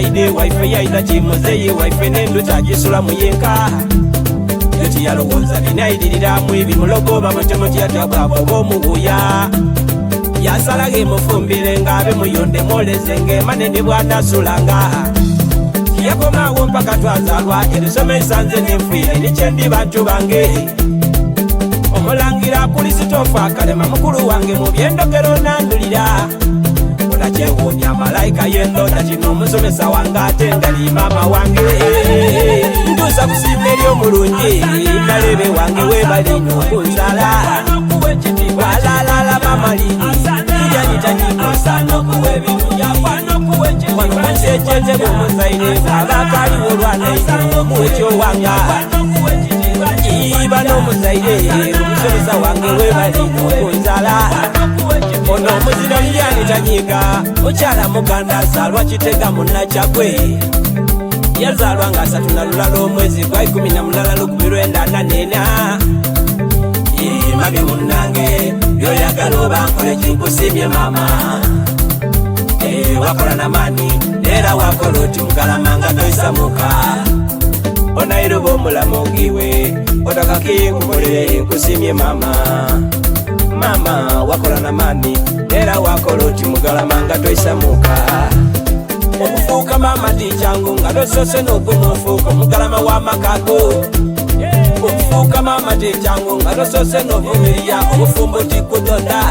yaide waife yaida chimuzeyi waife nendo chajisula muyenka yoti yalowoza binaidiriramu ebimulogoba mutemo tyatabwako bomubuya yasalage mufumbire ngabe muyonde molezenge manene bwanasulanga yakomawo mpaka twazalwa erisomesa nze nenfwire nikyendi bantu bange omulangira Kristofa Kalema mukulu wange mu byendogero nandulira olakyewuunya malayika yendota kino omusomesa wange ate ngali mama wange ntuusa kusiima eri omulungi nalebe wange webalina okunzala walalala mamalini wano munsekyeze bwomuzaire abakaliwo olwanaino muwekyo wanga iba n'omuzaire omusomesa wange webalina okunzala ono omuzira lilyani tanyiga mukyala muganda azaalwa kitega munnakyagwe yazaalwa nga 3 na lulala omwezi gwa 18 1994 mami munnange byoyagala obankole kinkusimye mama wakola namani era wakola oti mugalamanga toisamuka onairoba omulamu ogiwe otakaki kukolere nkusimye mama wakola namani era wakola oti mugalamanga toisamuka okufuuka mama tichangu nga tosose n'okumufuuka mugalama w'amakago okufuuka mama tichangu nga tosose n'ovumirya obufumbo tikutonda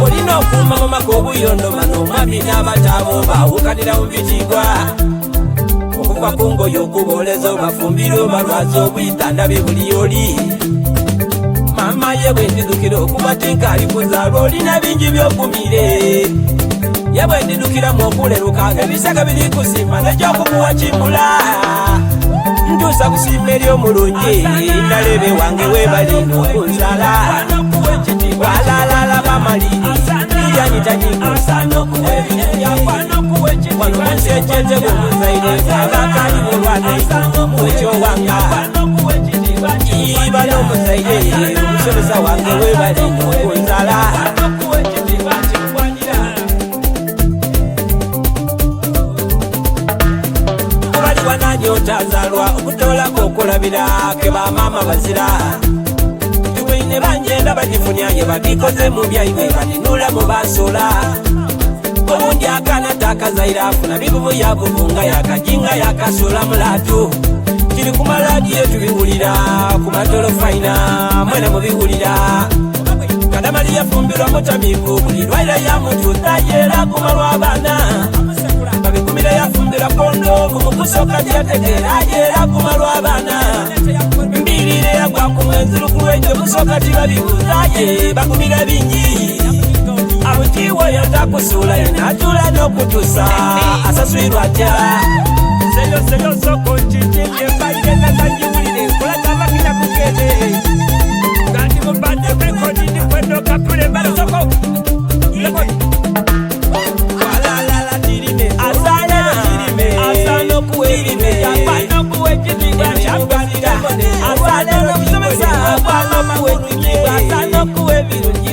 olina okuuma mu maka obuyondoma n'omwami n'abatabo bawukanira mu bitigwa okuva ku ngoye okubooleza obafumbira obalwaza obuyitanda bye buli oli mama ye bwe ndidukira okuba tinkaali kuzaalwa olina bingi by'okumire ye bwe ndidukiramu okuleruka ebisaka biri kusiima nekyokukuwa kimula ntuusa kusiima eri omulungi nalebe wange webalina okunzala walalala bamalini wano munsekyeze bwomuzaire abakaliwo olwanaino muwekyo wanga iba n'omuzaire omusomesa wange webalina okunzala kubali wananyi otazalwa okutoolako okulabira ke bamama bazira ne banjenda bagifunyaye bagikoze mu byaibwe baninula mu basola obundi akana takazaira afuna bibubu yabuvunga yakajinga yakasola mulatu kiri ku maladiyo tubiwulira ku matolofaina mwena mubiwulira kadamali yafumbirwa mutamivu buli lwaira yamututa yera kumalwa abaana babikumira yafumbira kondomu mukusoka tyategera yera kumalwa abaana mbirire yagwa ku mwezi lukuwenje musoka tibabibuzaye bakumira bingi abutiwo yotakusula yenatula n'okutusa asaswirwa atya seyo soko nkikirye mbayenatagiwulire kulatabakina kugende kandi mubadde rekodi ndikwenoka pule mbalasoko walalala tirime asano kuwirime yapano kuwekitiga kyabwanira asalero musomesa apano kuwekitiga asano kuwebirugi